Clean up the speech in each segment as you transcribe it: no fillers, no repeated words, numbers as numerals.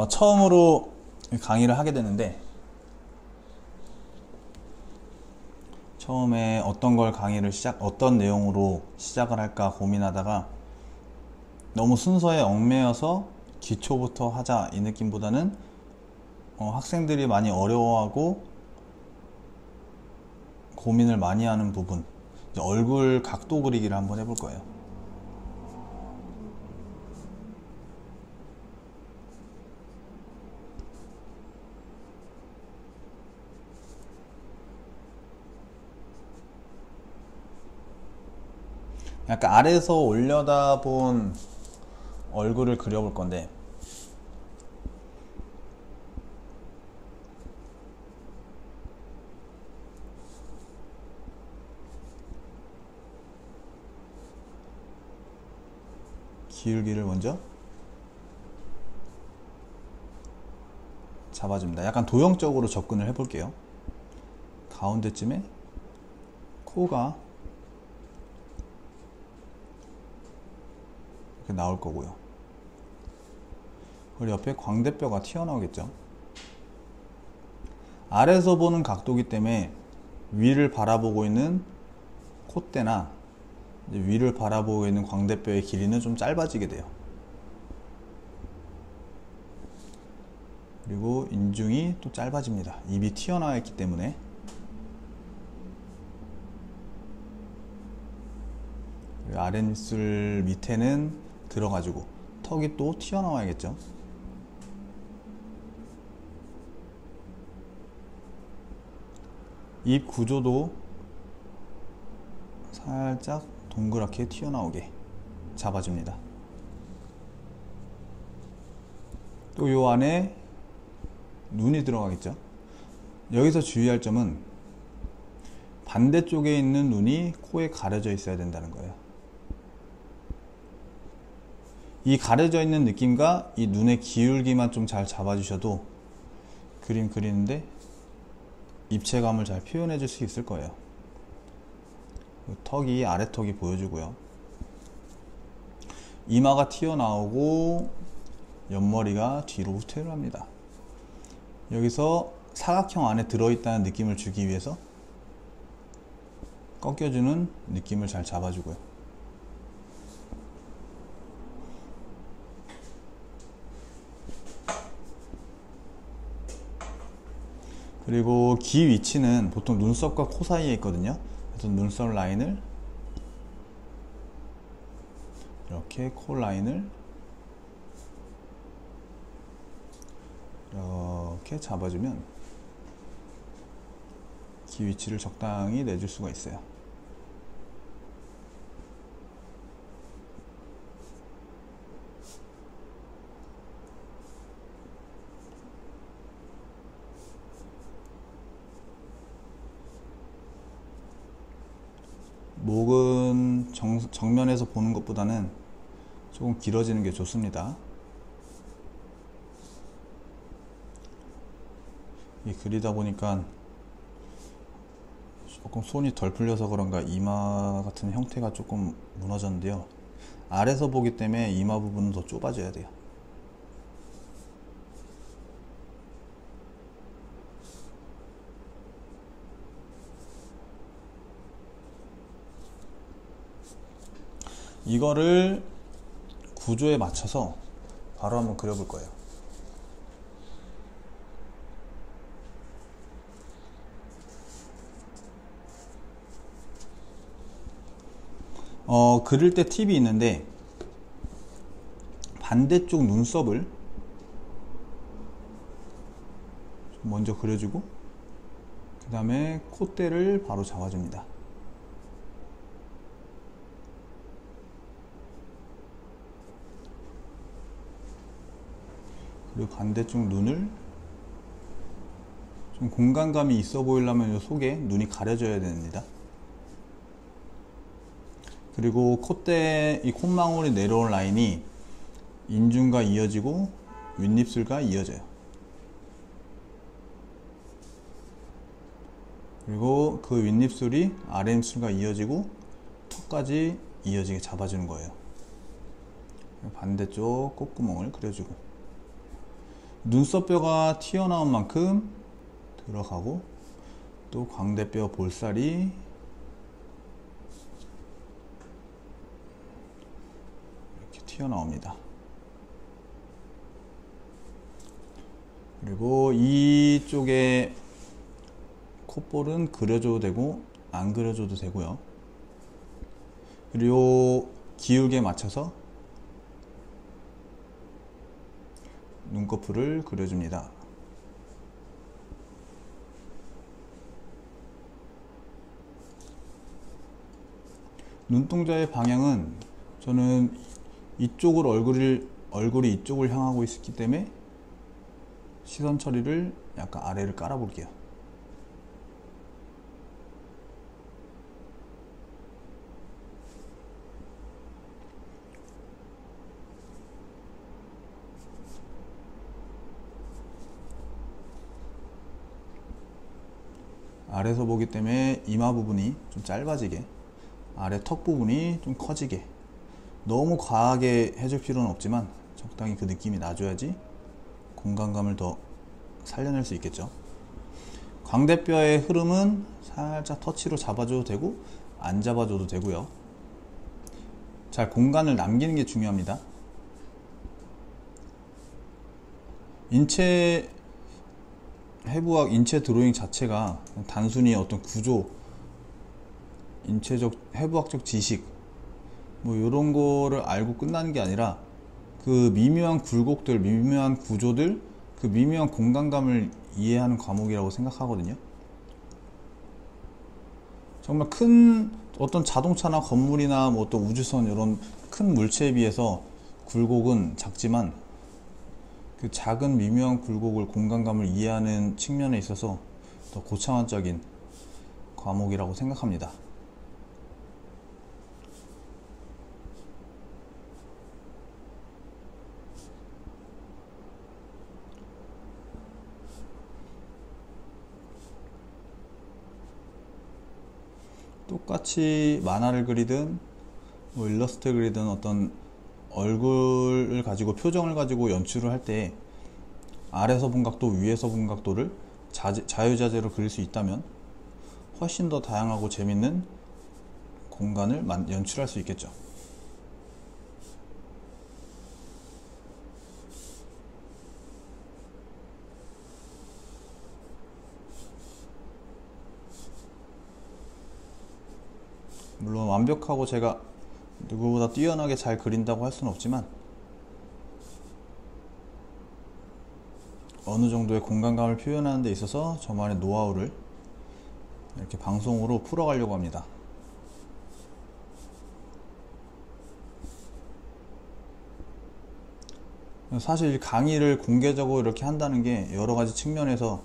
처음으로 강의를 하게 되는데, 처음에 어떤 내용으로 시작을 할까 고민하다가 너무 순서에 얽매여서 기초부터 하자 이 느낌보다는 학생들이 많이 어려워하고 고민을 많이 하는 부분, 이제 얼굴 각도 그리기를 한번 해볼 거예요. 약간 아래에서 올려다본 얼굴을 그려볼 건데, 기울기를 먼저 잡아줍니다. 약간 도형적으로 접근을 해볼게요. 가운데쯤에 코가 이렇게 나올 거고요. 그리고 옆에 광대뼈가 튀어나오겠죠. 아래에서 보는 각도기 때문에 위를 바라보고 있는 콧대나 이제 위를 바라보고 있는 광대뼈의 길이는 좀 짧아지게 돼요. 그리고 인중이 또 짧아집니다. 입이 튀어나와 있기 때문에. 그리고 아랫입술 밑에는 들어가지고 턱이 또 튀어나와야겠죠. 입 구조도 살짝 동그랗게 튀어나오게 잡아줍니다. 또 요 안에 눈이 들어가겠죠. 여기서 주의할 점은 반대쪽에 있는 눈이 코에 가려져 있어야 된다는 거예요. 이 가려져 있는 느낌과 이 눈의 기울기만 좀 잘 잡아주셔도 그림 그리는데 입체감을 잘 표현해 줄 수 있을 거예요. 턱이, 아래턱이 보여주고요. 이마가 튀어나오고 옆머리가 뒤로 후퇴를 합니다. 여기서 사각형 안에 들어있다는 느낌을 주기 위해서 꺾여주는 느낌을 잘 잡아주고요. 그리고 귀 위치는 보통 눈썹과 코 사이에 있거든요. 그래서 눈썹 라인을 이렇게, 코 라인을 이렇게 잡아주면 귀 위치를 적당히 내줄 수가 있어요. 목은 정면에서 보는 것보다는 조금 길어지는 게 좋습니다. 이 그리다 보니까 조금 손이 덜 풀려서 그런가 이마 같은 형태가 조금 무너졌는데요. 아래서 보기 때문에 이마 부분은 더 좁아져야 돼요. 이거를 구조에 맞춰서 바로 한번 그려볼 거예요. 그릴 때 팁이 있는데, 반대쪽 눈썹을 먼저 그려주고 그 다음에 콧대를 바로 잡아줍니다. 그리고 반대쪽 눈을 좀 공간감이 있어 보이려면 이 속에 눈이 가려져야 됩니다. 그리고 콧대, 이 콧망울이 내려온 라인이 인중과 이어지고 윗입술과 이어져요. 그리고 그 윗입술이 아랫입술과 이어지고 턱까지 이어지게 잡아주는 거예요. 반대쪽 콧구멍을 그려주고, 눈썹뼈가 튀어나온 만큼 들어가고, 또 광대뼈 볼살이 이렇게 튀어나옵니다. 그리고 이쪽에 콧볼은 그려줘도 되고 안 그려줘도 되고요. 그리고 기울기에 맞춰서 눈꺼풀을 그려줍니다. 눈동자의 방향은 저는 이쪽으로 얼굴이 이쪽을 향하고 있기 때문에 시선 처리를 약간 아래를 깔아 볼게요. 아래에서 보기 때문에 이마 부분이 좀 짧아지게, 아래 턱 부분이 좀 커지게, 너무 과하게 해줄 필요는 없지만 적당히 그 느낌이 나줘야지 공간감을 더 살려낼 수 있겠죠. 광대뼈의 흐름은 살짝 터치로 잡아줘도 되고 안 잡아줘도 되고요. 잘 공간을 남기는 게 중요합니다. 인체 해부학, 인체 드로잉 자체가 단순히 어떤 구조, 인체적 해부학적 지식 뭐 이런 거를 알고 끝나는 게 아니라 그 미묘한 굴곡들, 미묘한 구조들, 그 미묘한 공간감을 이해하는 과목이라고 생각하거든요. 정말 큰 어떤 자동차나 건물이나 뭐 어떤 우주선 이런 큰 물체에 비해서 굴곡은 작지만 그 작은 미묘한 굴곡을, 공간감을 이해하는 측면에 있어서 더 고차원적인 과목이라고 생각합니다. 똑같이 만화를 그리든 뭐 일러스트 그리든 어떤 얼굴을 가지고, 표정을 가지고 연출을 할 때 아래서 본 각도, 위에서 본 각도를 자유자재로 그릴 수 있다면 훨씬 더 다양하고 재밌는 공간을 연출할 수 있겠죠. 물론 완벽하고 제가 누구보다 뛰어나게 잘 그린다고 할 수는 없지만 어느 정도의 공간감을 표현하는 데 있어서 저만의 노하우를 이렇게 방송으로 풀어가려고 합니다. 사실 강의를 공개적으로 이렇게 한다는 게 여러 가지 측면에서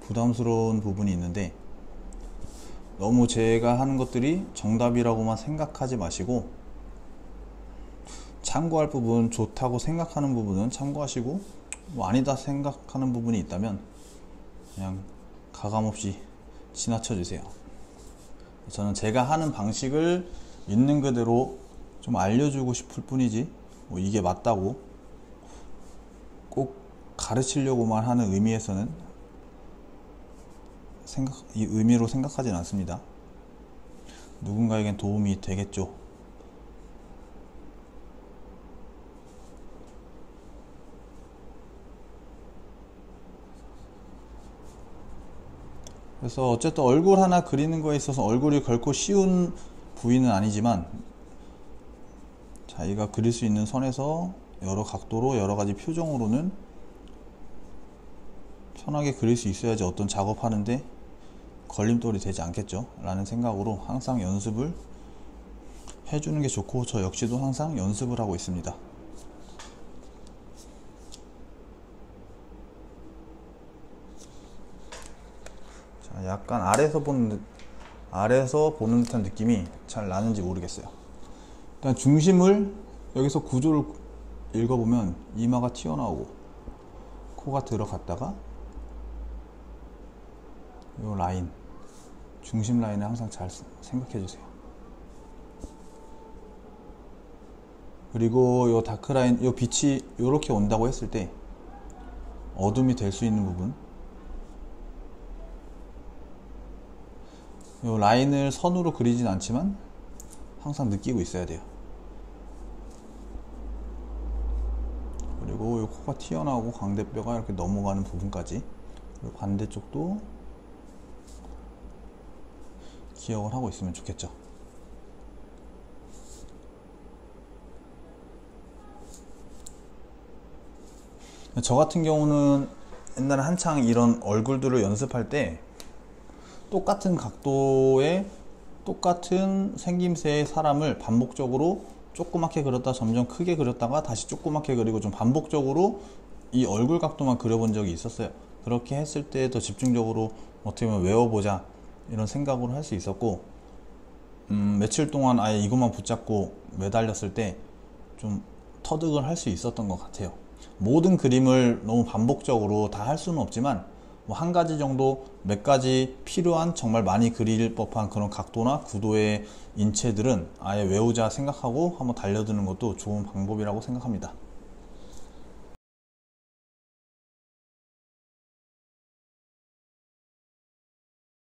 부담스러운 부분이 있는데, 너무 제가 하는 것들이 정답이라고만 생각하지 마시고 참고할 부분, 좋다고 생각하는 부분은 참고하시고 뭐 아니다 생각하는 부분이 있다면 그냥 가감없이 지나쳐 주세요. 저는 제가 하는 방식을 있는 그대로 좀 알려주고 싶을 뿐이지 뭐 이게 맞다고 꼭 가르치려고만 하는 의미에서는 이 의미로 생각하진 않습니다. 누군가에겐 도움이 되겠죠. 그래서 어쨌든 얼굴 하나 그리는 거에 있어서 얼굴이 결코 쉬운 부위는 아니지만 자기가 그릴 수 있는 선에서 여러 각도로 여러 가지 표정으로는 편하게 그릴 수 있어야지 어떤 작업하는데 걸림돌이 되지 않겠죠 라는 생각으로 항상 연습을 해주는 게 좋고, 저 역시도 항상 연습을 하고 있습니다. 자, 약간 아래에서 보는 듯한 느낌이 잘 나는지 모르겠어요. 일단 중심을 여기서 구조를 읽어보면 이마가 튀어나오고 코가 들어갔다가 요 라인, 중심 라인을 항상 잘 생각해 주세요. 그리고 요 다크 라인, 요 빛이 요렇게 온다고 했을 때 어둠이 될 수 있는 부분, 이 라인을 선으로 그리진 않지만 항상 느끼고 있어야 돼요. 그리고 이 코가 튀어나오고 광대뼈가 이렇게 넘어가는 부분까지, 그리고 반대쪽도 기억을 하고 있으면 좋겠죠. 저 같은 경우는 옛날에 한창 이런 얼굴들을 연습할 때 똑같은 각도의 똑같은 생김새의 사람을 반복적으로 조그맣게 그렸다 점점 크게 그렸다가 다시 조그맣게 그리고 좀 반복적으로 이 얼굴 각도만 그려본 적이 있었어요. 그렇게 했을 때 더 집중적으로 어떻게 보면 외워보자 이런 생각으로 할 수 있었고, 며칠 동안 아예 이것만 붙잡고 매달렸을 때 좀 터득을 할 수 있었던 것 같아요. 모든 그림을 너무 반복적으로 다 할 수는 없지만 뭐 한 가지 정도, 몇 가지 필요한 정말 많이 그릴 법한 그런 각도나 구도의 인체들은 아예 외우자 생각하고 한번 달려드는 것도 좋은 방법이라고 생각합니다.